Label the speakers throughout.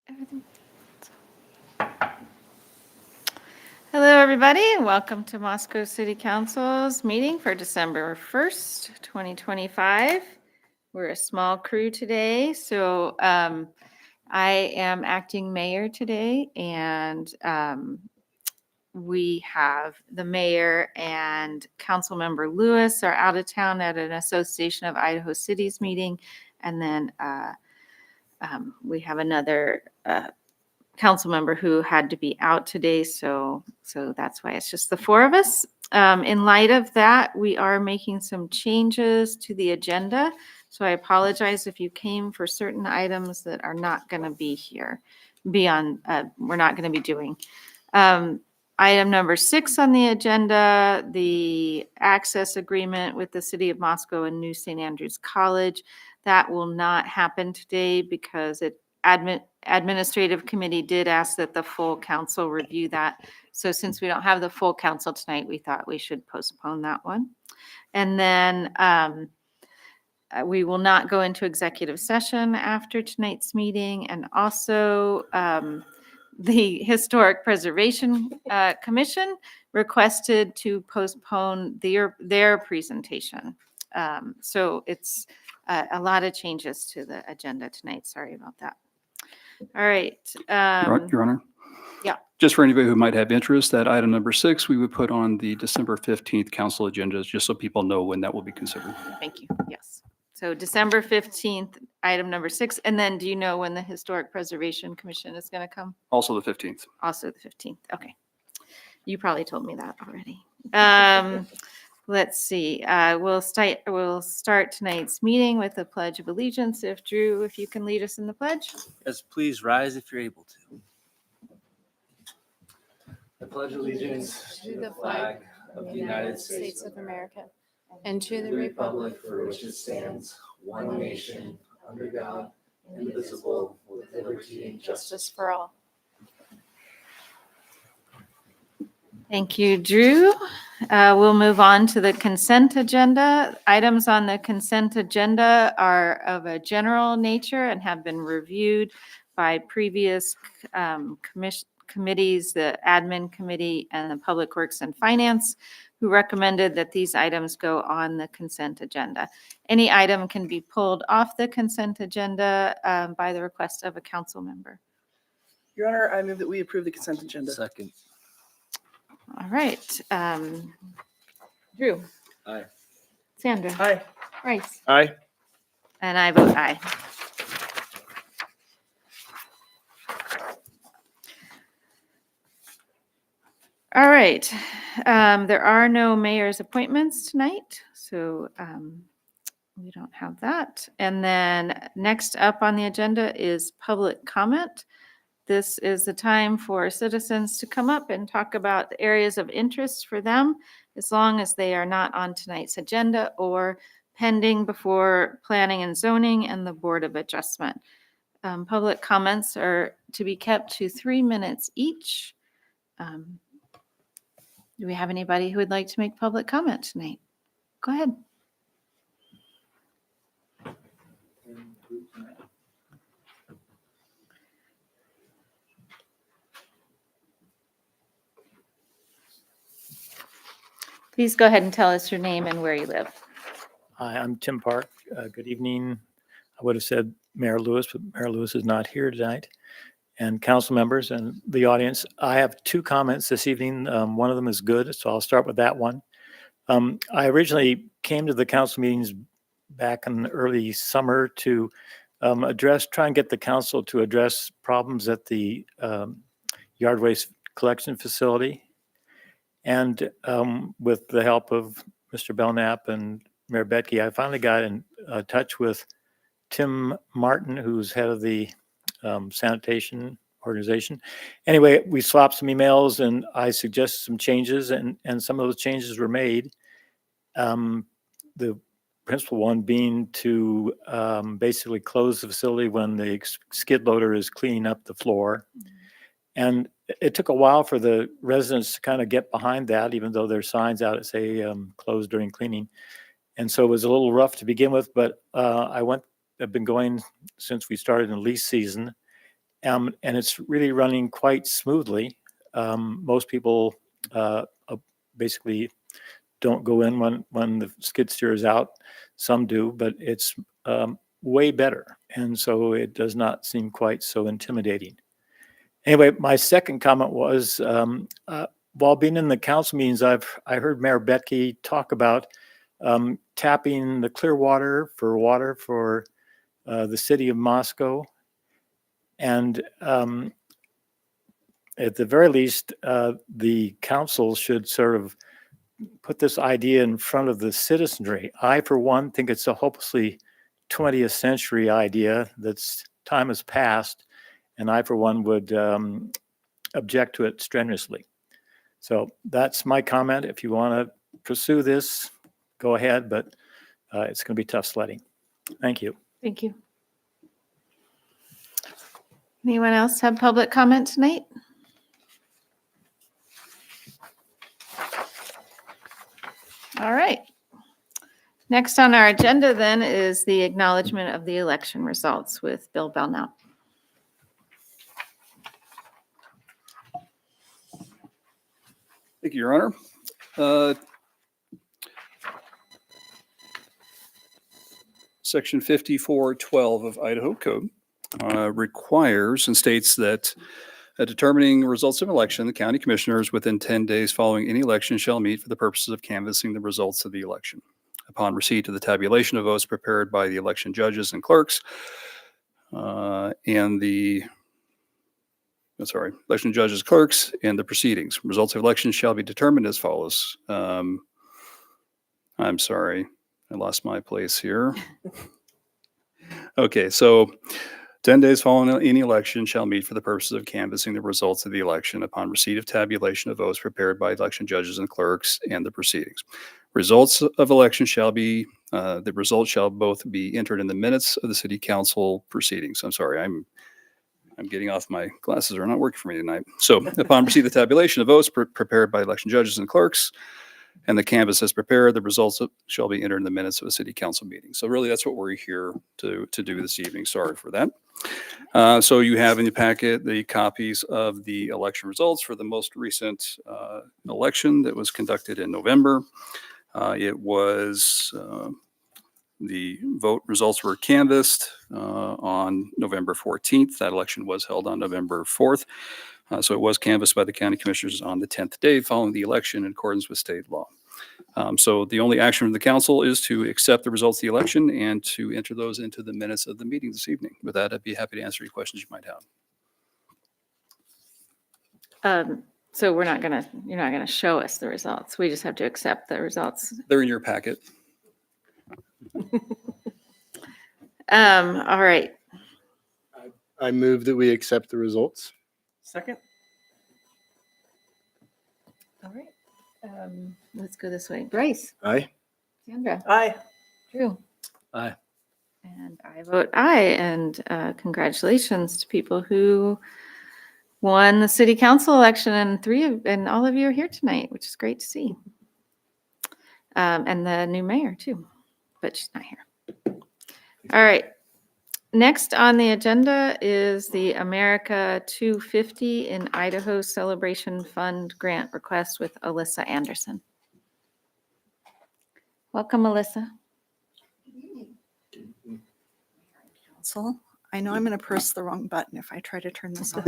Speaker 1: Everything. Hello, everybody, and welcome to Moscow City Council's meeting for December 1st, 2025. We're a small crew today, so I am acting mayor today, and we have the mayor and Councilmember Lewis are out of town at an Association of Idaho Cities meeting, and then we have another council member who had to be out today, so that's why it's just the four of us. In light of that, we are making some changes to the agenda, so I apologize if you came for certain items that are not going to be here. We're not going to be doing. Item number 6 on the agenda, the access agreement with the City of Moscow and New St. Andrews College. That will not happen today because administrative committee did ask that the full council review that. So since we don't have the full council tonight, we thought we should postpone that one. And then we will not go into executive session after tonight's meeting. And also the Historic Preservation Commission requested to postpone their presentation. So it's a lot of changes to the agenda tonight. Sorry about that. All right.
Speaker 2: Your Honor?
Speaker 1: Yeah.
Speaker 2: Just for anybody who might have interest, that item number 6, we would put on the December 15th council agendas, just so people know when that will be considered.
Speaker 1: Thank you. Yes. So December 15th, item number 6. And then do you know when the Historic Preservation Commission is going to come?
Speaker 2: Also the 15th.
Speaker 1: Also the 15th. Okay. You probably told me that already. Let's see. We'll start tonight's meeting with the Pledge of Allegiance. If you can lead us in the pledge.
Speaker 3: Yes, please rise if you're able to.
Speaker 4: I pledge allegiance to the flag of the United States of America and to the republic for which it stands, one nation, under God, indivisible, with liberty and justice for all.
Speaker 1: Thank you, Drew. We'll move on to the consent agenda. Items on the consent agenda are of a general nature and have been reviewed by previous committees, the Admin Committee and the Public Works and Finance, who recommended that these items go on the consent agenda. Any item can be pulled off the consent agenda by the request of a council member.
Speaker 5: Your Honor, I move that we approve the consent agenda.
Speaker 3: Second.
Speaker 1: All right. Drew.
Speaker 3: Aye.
Speaker 1: Sandra.
Speaker 5: Aye.
Speaker 1: Bryce.
Speaker 3: Aye.
Speaker 1: And I vote aye. All right. There are no mayor's appointments tonight, so we don't have that. And then next up on the agenda is public comment. This is the time for citizens to come up and talk about the areas of interest for them, as long as they are not on tonight's agenda or pending before Planning and Zoning and the Board of Adjustment. Public comments are to be kept to 3 minutes each. Do we have anybody who would like to make public comment tonight? Go ahead. Please go ahead and tell us your name and where you live.
Speaker 6: Hi, I'm Tim Park. Good evening. I would have said Mayor Lewis, but Mayor Lewis is not here tonight. And council members and the audience, I have 2 comments this evening. One of them is good, so I'll start with that one. I originally came to the council meetings back in the early summer to try and get the council to address problems at the yard waste collection facility. And with the help of Mr. Belknap and Mayor Betke, I finally got in touch with Tim Martin, who's head of the sanitation organization. Anyway, we swapped some emails and I suggested some changes and some of those changes were made. The principal one being to basically close the facility when the skid loader is cleaning up the floor. And it took a while for the residents to kind of get behind that, even though there's signs out that say closed during cleaning. And so it was a little rough to begin with, but I've been going since we started in lease season. and it's really running quite smoothly. Most people basically don't go in when the skid steer is out. Some do, but it's way better. And so it does not seem quite so intimidating. Anyway, my second comment was, while being in the council meetings, I heard Mayor Betke talk about tapping the Clearwater for water for the city of Moscow. And at the very least, the council should sort of put this idea in front of the citizenry. I, for one, think it's a hopelessly 20th century idea that's time has passed, and I, for one, would object to it strenuously. So that's my comment. If you want to pursue this, go ahead, but it's going to be tough sledding. Thank you.
Speaker 1: Thank you. Anyone else have public comment tonight? All right. Next on our agenda then is the acknowledgement of the election results with Bill Belknap.
Speaker 2: Thank you, Your Honor. Section 5412 of Idaho Code requires and states that determining results of election, the county commissioners within 10 days following any election shall meet for the purposes of canvassing the results of the election. Upon receipt of the tabulation of votes prepared by the election judges and clerks election judges, clerks, and the proceedings. Results of elections shall be determined as follows. I'm sorry, I lost my place here. Okay, so 10 days following any election shall meet for the purposes of canvassing the results of the election upon receipt of tabulation of votes prepared by election judges and clerks and the proceedings. Results of election shall be, the results shall both be entered in the minutes of the city council proceedings. I'm sorry, I'm getting off, my glasses are not working for me tonight. So upon receipt of the tabulation of votes prepared by election judges and clerks and the canvass is prepared, the results shall be entered in the minutes of a city council meeting. So really that's what we're here to do this evening. Sorry for that. So you have in your packet the copies of the election results for the most recent election that was conducted in November. It was the vote results were canvassed on November 14th. That election was held on November 4th. So it was canvassed by the county commissioners on the 10th day following the election in accordance with state law. So the only action from the council is to accept the results of the election and to enter those into the minutes of the meeting this evening. With that, I'd be happy to answer any questions you might have.
Speaker 1: So you're not gonna show us the results. We just have to accept the results.
Speaker 2: They're in your packet.
Speaker 1: All right.
Speaker 7: I move that we accept the results.
Speaker 5: Second?
Speaker 1: All right. Let's go this way. Bryce,
Speaker 7: Aye.
Speaker 1: Sandra,
Speaker 5: Aye.
Speaker 1: Drew.
Speaker 3: Aye.
Speaker 1: And I vote aye. And congratulations to people who won the city council election, and all of you are here tonight, which is great to see. And the new mayor too, but she's not here. All right. Next on the agenda is the America 250 in Idaho Celebration Fund grant request with Alyssa Anderson. Welcome, Alyssa.
Speaker 8: Council. I know I'm going to press the wrong button if I try to turn this on.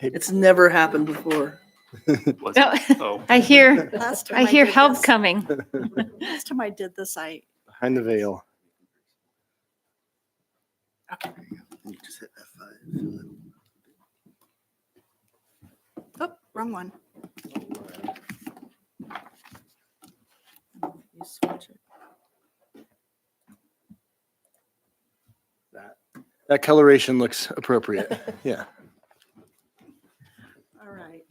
Speaker 5: It's never happened before.
Speaker 2: Was
Speaker 1: No,
Speaker 2: it? Oh.
Speaker 1: I hear
Speaker 8: Last time
Speaker 1: hear
Speaker 8: did
Speaker 1: help
Speaker 8: this-
Speaker 1: coming.
Speaker 8: Last time I did this,
Speaker 7: Behind the veil.
Speaker 3: You just hit F5.
Speaker 8: oh, wrong one. You switch it.
Speaker 7: That coloration looks appropriate. Yeah.
Speaker 8: All right.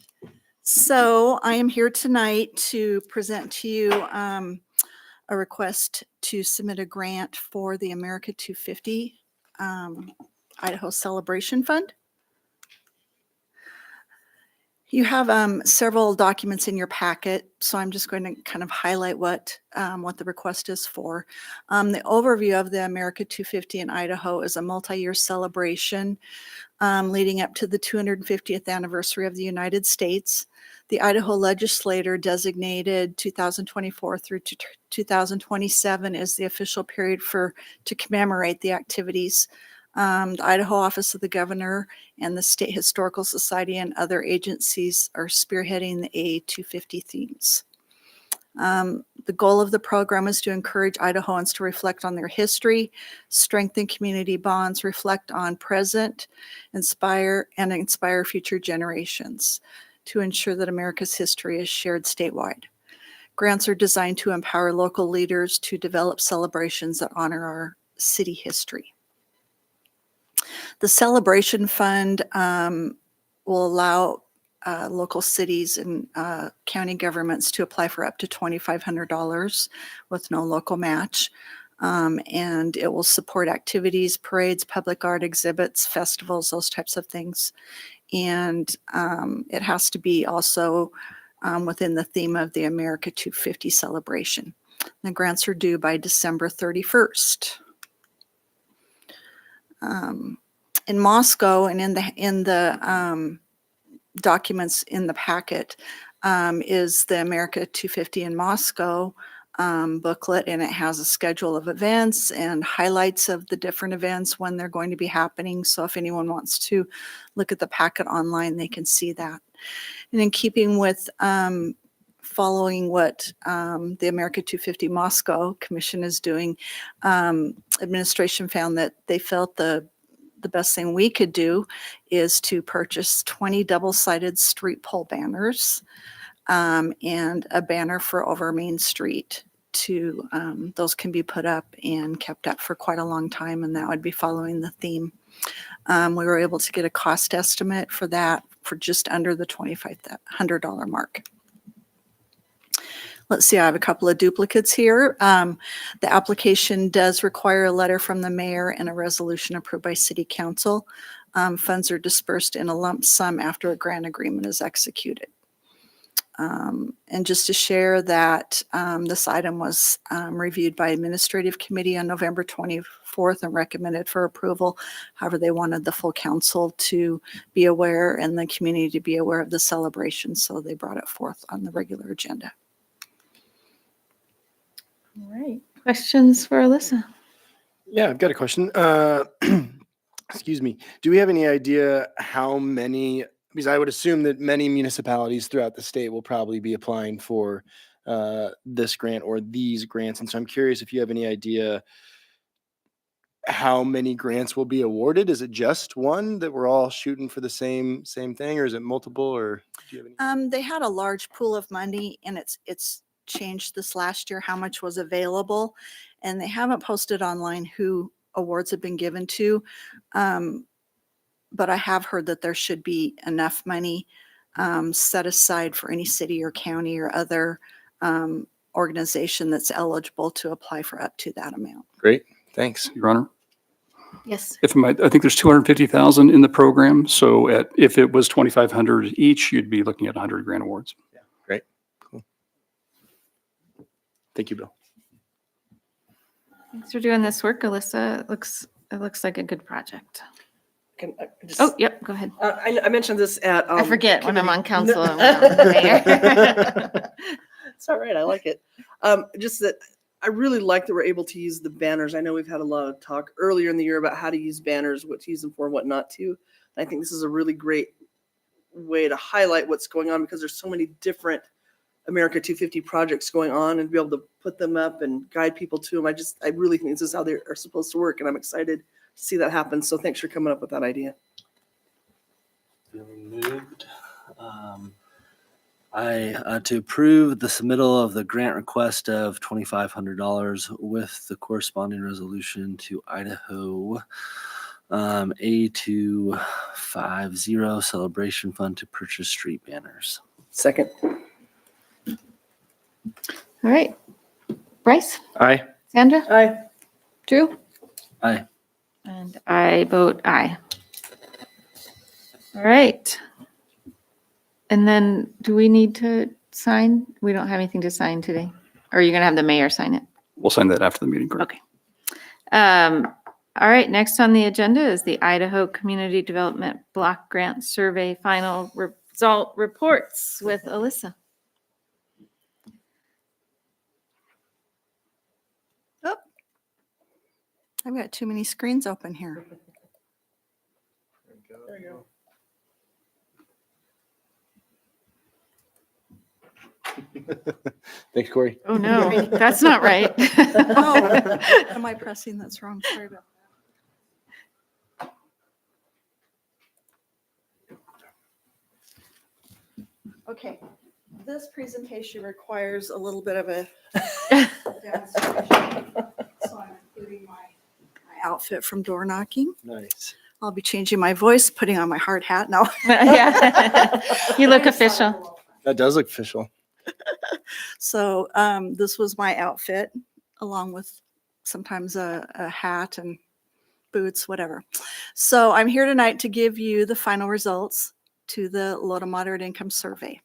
Speaker 8: So I am here tonight to present to you a request to submit a grant for the America 250 Idaho Celebration Fund. You have several documents in your packet, so I'm just going to kind of highlight what the request is for. The overview of the America 250 in Idaho is a multi-year celebration leading up to the 250th anniversary of the United States. The Idaho legislature designated 2024 through 2027 as the official period to commemorate the activities. The Idaho Office of the Governor and the State Historical Society and other agencies are spearheading the A250 themes. The goal of the program is to encourage Idahoans to reflect on their history, strengthen community bonds, reflect on present, inspire future generations to ensure that America's history is shared statewide. Grants are designed to empower local leaders to develop celebrations that honor our city history. The Celebration Fund will allow local cities and county governments to apply for up to $2,500 with no local match. And it will support activities, parades, public art exhibits, festivals, those types of things. And it has to be also within the theme of the America 250 celebration. The grants are due by December 31st. In Moscow and in the documents in the packet is the America 250 in Moscow booklet, and it has a schedule of events and highlights of the different events when they're going to be happening. So if anyone wants to look at the packet online, they can see that. And in keeping with following what the America 250 Moscow Commission is doing, administration found that they felt the best thing we could do is to purchase 20 double-sided street pole banners and a banner for over Main Street. Those can be put up and kept up for quite a long time, and that would be following the theme. We were able to get a cost estimate for that for just under the $2,500 mark. Let's see, I have a couple of duplicates here. The application does require a letter from the mayor and a resolution approved by city council. Funds are dispersed in a lump sum after a grant agreement is executed. And just to share that this item was reviewed by administrative committee on November 24th and recommended for approval. However, they wanted the full council to be aware and the community to be aware of the celebration, so they brought it forth on the regular agenda.
Speaker 1: All right. Questions for Alyssa?
Speaker 7: Yeah, I've got a question. Excuse me. Do we have any idea how many, because I would assume that many municipalities throughout the state will probably be applying for this grant or these grants. And so I'm curious if you have any idea how many grants will be awarded. Is it just one that we're all shooting for the same thing, or is it multiple, or do you have any?
Speaker 8: They had a large pool of money, and it's changed this last year how much was available, and they haven't posted online who awards have been given to. But I have heard that there should be enough money set aside for any city or county or other organization that's eligible to apply for up to that amount.
Speaker 7: Great, thanks.
Speaker 2: Your Honor.
Speaker 1: Yes.
Speaker 2: I think there's 250,000 in the program. So if it was 2,500 each, you'd be looking at 100 grant awards.
Speaker 7: Yeah, great, cool. Thank you, Bill.
Speaker 1: Thanks for doing this work, Alyssa. It looks like a good project.
Speaker 5: Can I just,
Speaker 1: Oh, yep, go ahead.
Speaker 5: I mentioned this at.
Speaker 1: I forget when I'm on
Speaker 5: committee.
Speaker 1: council and when I'm the mayor.
Speaker 5: It's all right. I like it. Just that I really like that we're able to use the banners. I know we've had a lot of talk earlier in the year about how to use banners, what to use them for, what not to. I think this is a really great way to highlight what's going on, because there's so many different America 250 projects going on, and be able to put them up and guide people to them. I really think this is how they are supposed to work, and I'm excited to see that happen. So thanks for coming up with that idea.
Speaker 3: Moved. To approve the submittal of the grant request of $2,500 with the corresponding resolution to Idaho A250 Celebration Fund to purchase street banners.
Speaker 5: Second.
Speaker 1: All right. Bryce,
Speaker 7: Aye.
Speaker 1: Sandra,
Speaker 5: Aye.
Speaker 1: Drew,
Speaker 3: Aye.
Speaker 1: and I vote aye. All right. And then do we need to sign? We don't have anything to sign today. Or are you going to have the mayor sign it?
Speaker 2: We'll sign that after the meeting. Correct?
Speaker 1: Okay. All right, next on the agenda is the Idaho Community Development Block Grant Survey Final Result Reports with Alyssa.
Speaker 8: I've got too many screens open here.
Speaker 5: There you go.
Speaker 7: Thanks, Corey.
Speaker 1: Oh, no, that's not right.
Speaker 8: Oh, am I pressing? That's wrong. Sorry about that. Okay, this presentation requires a little bit of a demonstration. So I'm including my outfit from door knocking.
Speaker 7: Nice.
Speaker 8: I'll be changing my voice, putting on my hard hat now.
Speaker 1: Yeah. You look official.
Speaker 7: That does look official.
Speaker 8: So this was my outfit, along with sometimes a hat and boots, whatever. So I'm here tonight to give you the final results to the low to moderate income survey.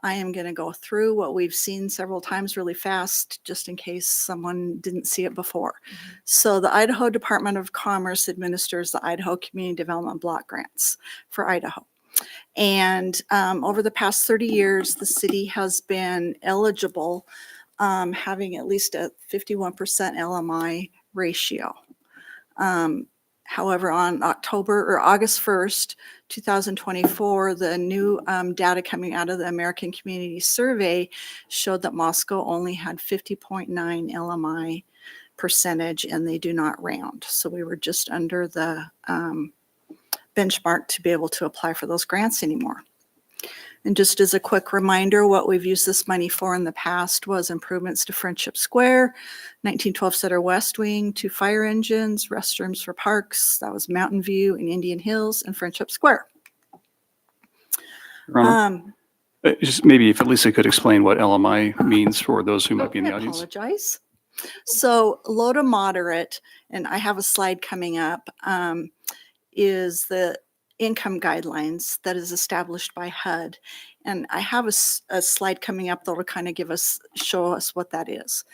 Speaker 8: I am going to go through what we've seen several times really fast, just in case someone didn't see it before. So the Idaho Department of Commerce administers the Idaho Community Development Block Grants for Idaho. And over the past 30 years, the city has been eligible, having at least a 51% LMI ratio. However, on August 1st, 2024, the new data coming out of the American Community Survey showed that Moscow only had 50.9 LMI percentage, and they do not round. So we were just under the benchmark to be able to apply for those grants anymore. And just as a quick reminder, what we've used this money for in the past was improvements to Friendship Square, 1912 Sutter West Wing, 2 fire engines, restrooms for parks. That was Mountain View and Indian Hills and Friendship Square.
Speaker 2: Your Honor, just maybe if Lisa could explain what LMI means for those who might be in the
Speaker 8: I
Speaker 2: audience.
Speaker 8: apologize. So low to moderate, and I have a slide coming up, is the income guidelines that is established by HUD. And I have a slide coming up that will kind of show us what that is.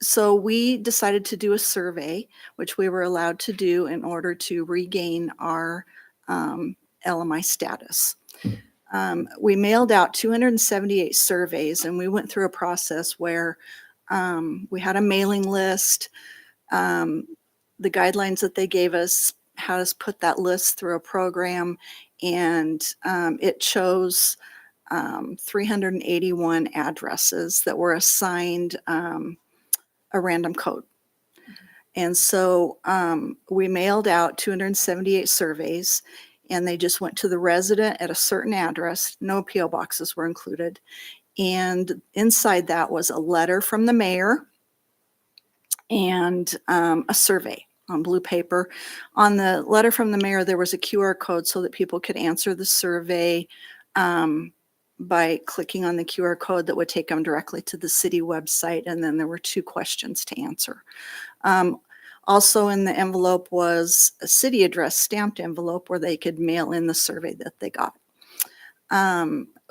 Speaker 8: So we decided to do a survey, which we were allowed to do in order to regain our LMI status. We mailed out 278 surveys, and we went through a process where we had a mailing list. The guidelines that they gave us had us put that list through a program, and it chose 381 addresses that were assigned a random code. And so we mailed out 278 surveys, and they just went to the resident at a certain address. No PO boxes were included. And inside that was a letter from the mayor and a survey on blue paper. On the letter from the mayor, there was a QR code so that people could answer the survey by clicking on the QR code that would take them directly to the city website. And then there were 2 questions to answer. Also in the envelope was a city address stamped envelope where they could mail in the survey that they got.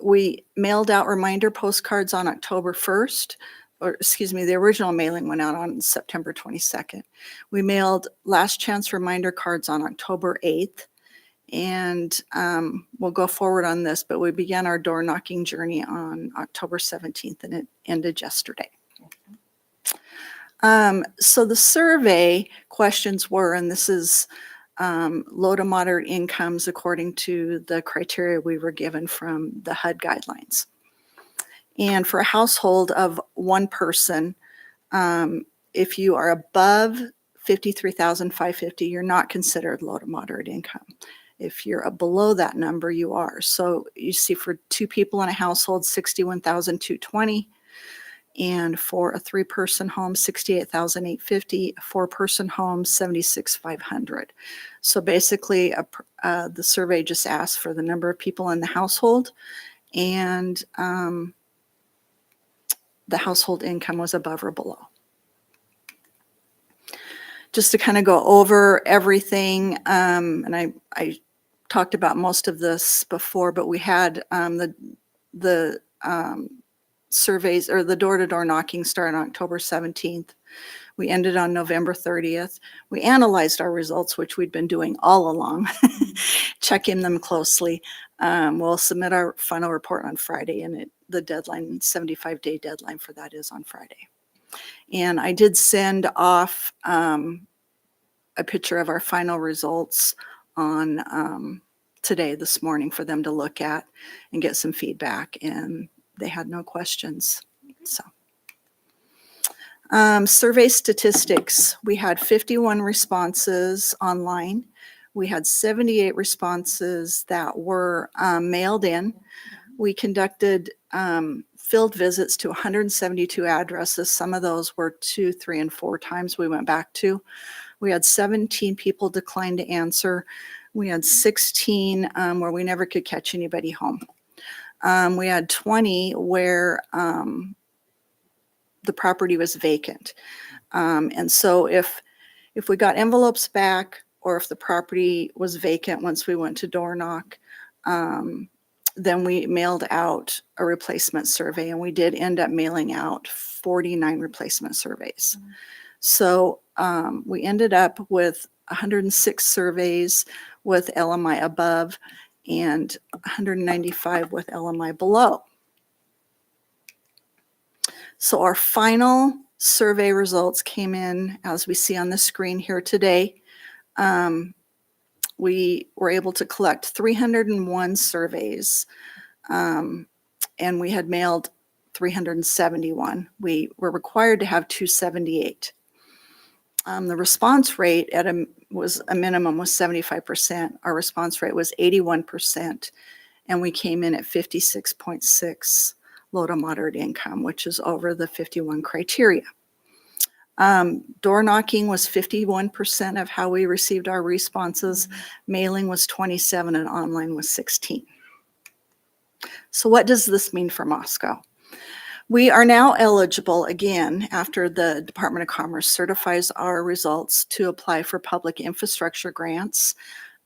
Speaker 8: We mailed out reminder postcards on October 1st. Or excuse me, the original mailing went out on September 22nd. We mailed last chance reminder cards on October 8th. And we'll go forward on this, but we began our door knocking journey on October 17th, and it ended yesterday. So the survey questions were, and this is low to moderate incomes according to the criteria we were given from the HUD guidelines. And for a household of 1 person, if you are above $53,550, you're not considered low to moderate income. If you're below that number, you are. So you see for 2 people in a household, $61,220. And for a 3-person home, $68,850. A 4-person home, $76,500. So basically, the survey just asked for the number of people in the household, and the household income was above or below. Just to kind of go over everything, and I talked about most of this before, but we had the surveys or the door-to-door knocking started on October 17th. We ended on November 30th. We analyzed our results, which we'd been doing all along, checking them closely. We'll submit our final report on Friday, and the deadline, 75-day deadline for that is on Friday. And I did send off a picture of our final results on today, this morning, for them to look at and get some feedback, and they had no questions. So survey statistics, we had 51 responses online. We had 78 responses that were mailed in. We conducted field visits to 172 addresses. Some of those were 2, 3, and 4 times we went back to. We had 17 people decline to answer. We had 16 where we never could catch anybody home. We had 20 where the property was vacant. And so if we got envelopes back, or if the property was vacant once we went to door knock, then we mailed out a replacement survey, and we did end up mailing out 49 replacement surveys. So we ended up with 106 surveys with LMI above and 195 with LMI below. So our final survey results came in, as we see on the screen here today. We were able to collect 301 surveys, and we had mailed 371. We were required to have 278. The response rate was a minimum was 75%. Our response rate was 81%, and we came in at 56.6 low to moderate income, which is over the 51 criteria. Door knocking was 51% of how we received our responses. Mailing was 27, and online was 16. So what does this mean for Moscow? We are now eligible again, after the Department of Commerce certifies our results, to apply for public infrastructure grants.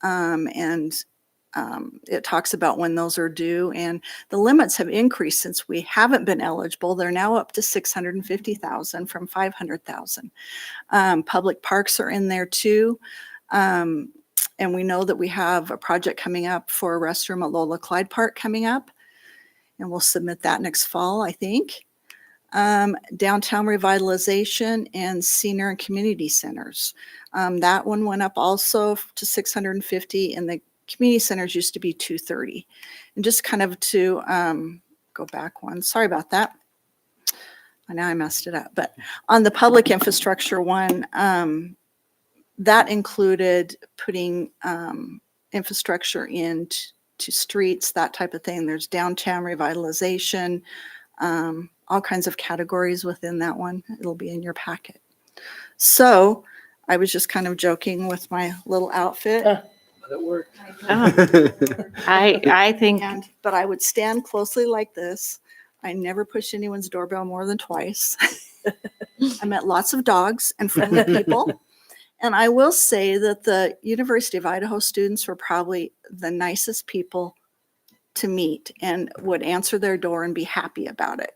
Speaker 8: It talks about when those are due, and the limits have increased since we haven't been eligible. They're now up to $650,000 from $500,000. Public parks are in there too. And we know that we have a project coming up for a restroom at Lola Clyde Park coming up, and we'll submit that next fall, I think. Downtown revitalization and senior and community centers. That one went up also to 650, and the community centers used to be 230. And just kind of to go back one, sorry about that. Now I messed it up. But on the public infrastructure one, that included putting infrastructure into streets, that type of thing. There's downtown revitalization, all kinds of categories within that one. It'll be in your packet. So I was just kind of joking with my little outfit.
Speaker 3: But it worked.
Speaker 1: I think,
Speaker 8: But I would stand closely like this. I never push anyone's doorbell more than twice. I met lots of dogs and friendly people. And I will say that the University of Idaho students were probably the nicest people to meet and would answer their door and be happy about it.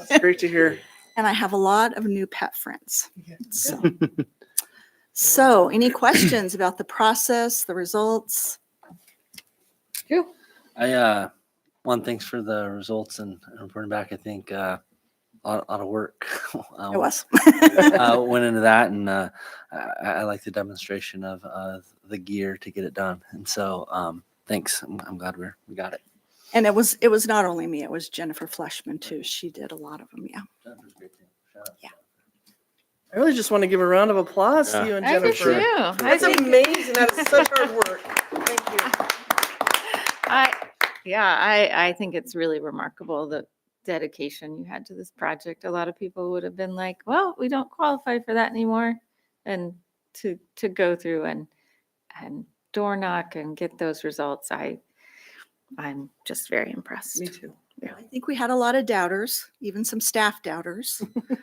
Speaker 5: That's great to hear.
Speaker 8: And I have a lot of new pet friends. So any questions about the process, the results?
Speaker 3: Thanks for the results and reporting back. I think a lot of work
Speaker 8: It was.
Speaker 3: went into that, and I like the demonstration of the gear to get it done. And so thanks. I'm glad we got it.
Speaker 8: And it was not only me, it was Jennifer Fleshman too. She did a lot of them, yeah. Yeah.
Speaker 5: I really just want to give a round of applause to you and
Speaker 1: I do
Speaker 5: Jennifer.
Speaker 1: too. I
Speaker 5: That's
Speaker 1: think,
Speaker 5: amazing. That is such hard work. Thank you.
Speaker 1: I think it's really remarkable the dedication you had to this project. A lot of people would have been like, well, we don't qualify for that anymore. And to go through and door knock and get those results, I'm just very impressed.
Speaker 5: Me too.
Speaker 8: I think we had a lot of doubters, even some staff doubters.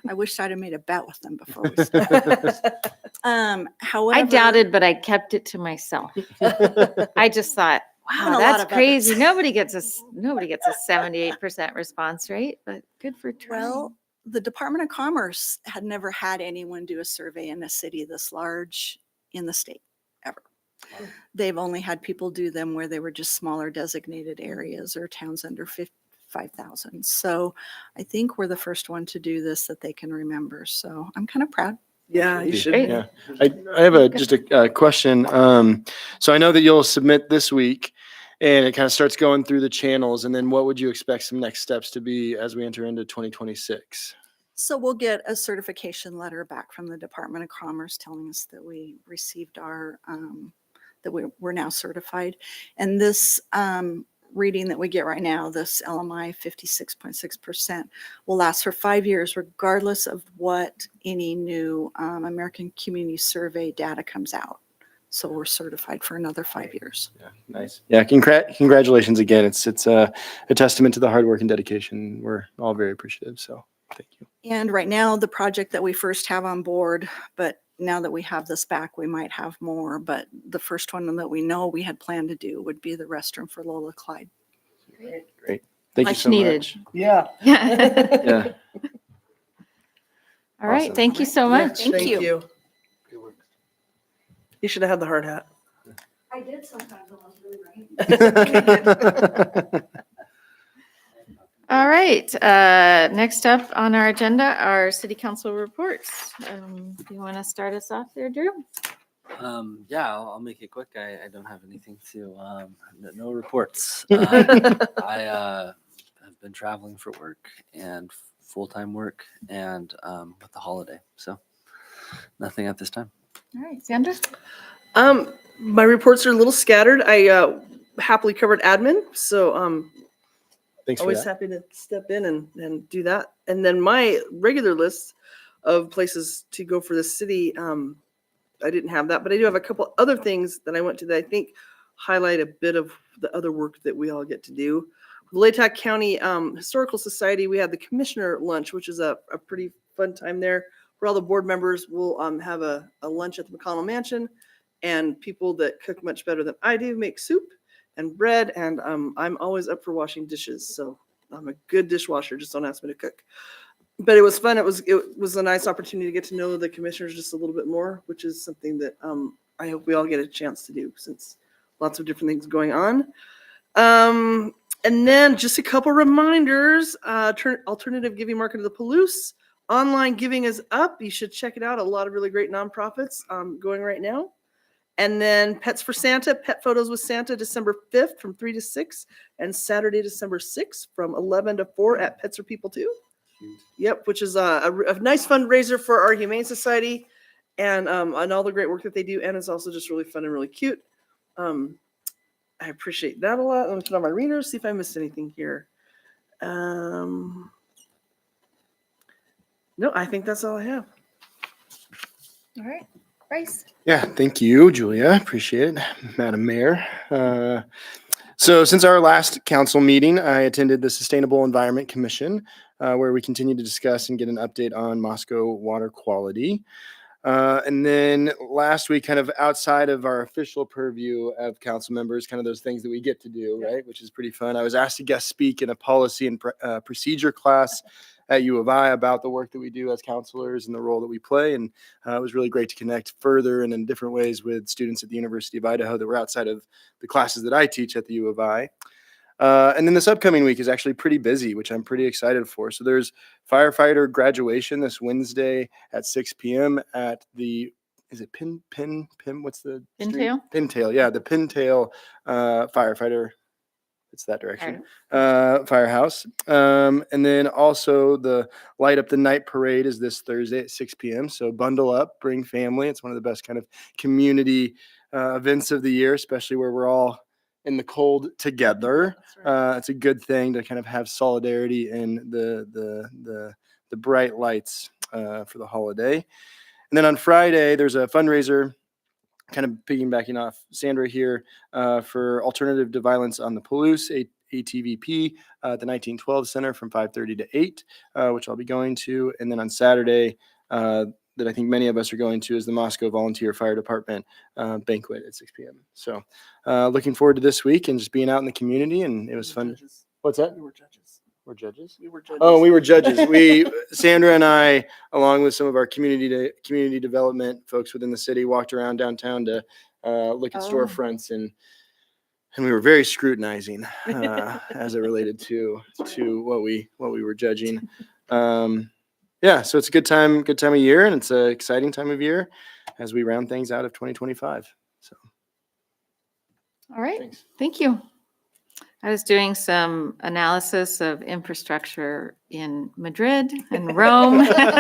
Speaker 8: I wish I'd have made a bet with them before we started. However.
Speaker 1: I doubted, but I kept it to myself. I just thought,
Speaker 8: And
Speaker 1: wow,
Speaker 8: a lot
Speaker 1: that's
Speaker 8: of
Speaker 1: crazy.
Speaker 8: others.
Speaker 1: Nobody gets a 78% response rate, but good for trying.
Speaker 8: Well, the Department of Commerce had never had anyone do a survey in a city this large in the state, ever. They've only had people do them where they were just smaller designated areas or towns under 5,000. So I think we're the first one to do this that they can remember. So I'm kind of proud.
Speaker 5: Yeah, you should.
Speaker 1: Great.
Speaker 5: be.
Speaker 7: Yeah, I have just a question. So I know that you'll submit this week and it kind of starts going through the channels. And then what would you expect some next steps to be as we enter into 2026?
Speaker 8: So we'll get a certification letter back from the Department of Commerce telling us that we received our, that we're now certified. And this reading that we get right now, this LMI 56.6%, will last for 5 years, regardless of what any new American Community Survey data comes out. So we're certified for another 5 years.
Speaker 7: Yeah, nice. Yeah, congratulations again. It's a testament to the hard work and dedication. We're all very appreciative. So thank you.
Speaker 8: And right now, the project that we first have on board, but now that we have this back, we might have more. But the first one that we know we had planned to do would be the restroom for Lola Clyde.
Speaker 7: Great. Thank you
Speaker 1: Much
Speaker 7: so
Speaker 1: needed.
Speaker 7: much.
Speaker 5: Yeah.
Speaker 7: Yeah.
Speaker 1: All right.
Speaker 7: Awesome.
Speaker 1: Thank you so much.
Speaker 8: Thank you.
Speaker 5: You should have had the hard hat.
Speaker 8: I did sometimes when I was really rainy.
Speaker 1: All right. Next up on our agenda are city council reports. Do you want to start us off there, Drew?
Speaker 3: Yeah, I'll make it quick. I don't have anything to, no reports. I have been traveling for work and full-time work and with the holiday. So nothing at this time.
Speaker 1: All right, Sandra?
Speaker 5: My reports are a little scattered. I happily covered admin, so
Speaker 7: Thanks for
Speaker 5: always
Speaker 7: that.
Speaker 5: happy to step in and do that. And then my regular list of places to go for the city, I didn't have that, but I do have a couple other things that I went to that I think highlight a bit of the other work that we all get to do. The Latah County Historical Society, we had the commissioner lunch, which is a pretty fun time there, where all the board members will have a lunch at the McConnell Mansion, and people that cook much better than I do make soup and bread, and I'm always up for washing dishes, so I'm a good dishwasher. Just don't ask me to cook. But it was fun. It was a nice opportunity to get to know the commissioners just a little bit more, which is something that I hope we all get a chance to do, since lots of different things going on. And then just a couple reminders. Alternative Giving Market of the Palouse. Online giving is up. You should check it out. A lot of really great nonprofits going right now. And then Pets for Santa, Pet Photos with Santa, December 5th from 3 to 6, and Saturday, December 6th from 11 to 4 at Pets for People Too. Yep, which is a nice fundraiser for our Humane Society and all the great work that they do. And it's also just really fun and really cute. I appreciate that a lot. Let me put on my readers, see if I missed anything here. No, I think that's all I have.
Speaker 1: All right. Bryce?
Speaker 7: Yeah, thank you, Julia. Appreciate it, Madam Mayor. So since our last council meeting, I attended the Sustainable Environment Commission, where we continue to discuss and get an update on Moscow water quality. And then last week, kind of outside of our official purview of council members, kind of those things that we get to do, right, which is pretty fun. I was asked to guest speak in a policy and procedure class at U of I about the work that we do as counselors and the role that we play. And it was really great to connect further and in different ways with students at the University of Idaho that were outside of the classes that I teach at the U of I. And then this upcoming week is actually pretty busy, which I'm pretty excited for. So there's firefighter graduation this Wednesday at 6 p.m. at the, is it what's the street?
Speaker 1: Pintail?
Speaker 7: Pintail, yeah, the Pintail firefighter. It's that direction. Firehouse. And then also the Light Up the Night Parade is this Thursday at 6 p.m. So bundle up, bring family. It's one of the best kind of community events of the year, especially where we're all in the cold together. It's a good thing to kind of have solidarity in the bright lights for the holiday. And then on Friday, there's a fundraiser, kind of piggybacking off Sandra here, for Alternative to Violence on the Palouse, ATVP at the 1912 Center from 5:30 to 8, which I'll be going to. And then on Saturday, that I think many of us are going to, is the Moscow Volunteer Fire Department banquet at 6 p.m. So looking forward to this week and just being out in the community. And it was fun.
Speaker 5: Judges.
Speaker 7: What's that?
Speaker 5: We were judges.
Speaker 7: We're judges.
Speaker 5: We were judges.
Speaker 7: Oh, we were judges. Sandra and I, along with some of our community development folks within the city, walked around downtown to look at
Speaker 1: Oh.
Speaker 7: storefronts, and we were very scrutinizing as it related to what we were judging. Yeah, so it's a good time of year, and it's an exciting time of year as we round things out of 2025. So
Speaker 1: All right.
Speaker 7: thanks.
Speaker 1: Thank you. I was doing some analysis of infrastructure in Madrid and Rome. Not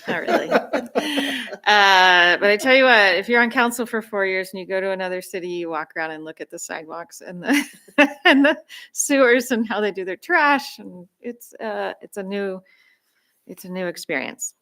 Speaker 1: really. But I tell you what, if you're on council for 4 years and you go to another city, you walk around and look at the sidewalks and the and the sewers and how they do their trash, and it's a new experience.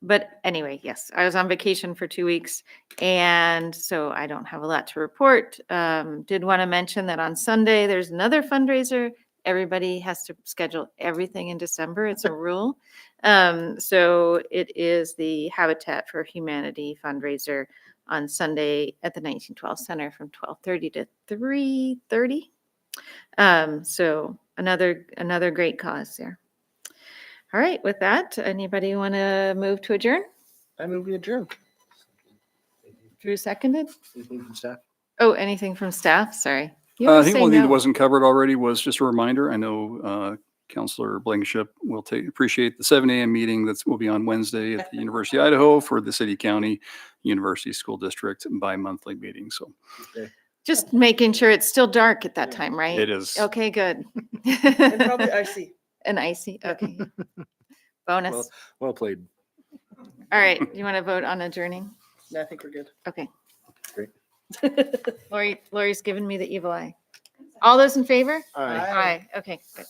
Speaker 1: But anyway, yes, I was on vacation for 2 weeks, and so I don't have a lot to report. Did want to mention that on Sunday, there's another fundraiser. Everybody has to schedule everything in December. It's a rule. So it is the Habitat for Humanity fundraiser on Sunday at the 1912 Center from 12:30 to 3:30. So another great cause there. All right, with that, anybody want to move to adjourn?
Speaker 7: I move we adjourn.
Speaker 1: Drew seconded?
Speaker 7: Anything from staff?
Speaker 1: Oh, anything from staff? Sorry. You
Speaker 2: I
Speaker 1: always
Speaker 2: think
Speaker 1: say
Speaker 2: one thing that
Speaker 1: no.
Speaker 2: wasn't covered already was just a reminder. I know Counselor Blankenship will appreciate the 7 a.m. meeting that will be on Wednesday at the University of Idaho for the City County University School District bi-monthly meeting. So
Speaker 1: Just making sure it's still dark at that time, right?
Speaker 2: it is.
Speaker 1: Okay, good.
Speaker 5: And probably icy.
Speaker 1: An icy, okay. Bonus.
Speaker 7: Well played.
Speaker 1: All right, you want to vote on adjourning?
Speaker 5: No, I think we're good.
Speaker 1: Okay.
Speaker 7: Great.
Speaker 1: Lori's giving me the evil eye. All those in favor?
Speaker 7: All right.
Speaker 1: Aye. Okay, good.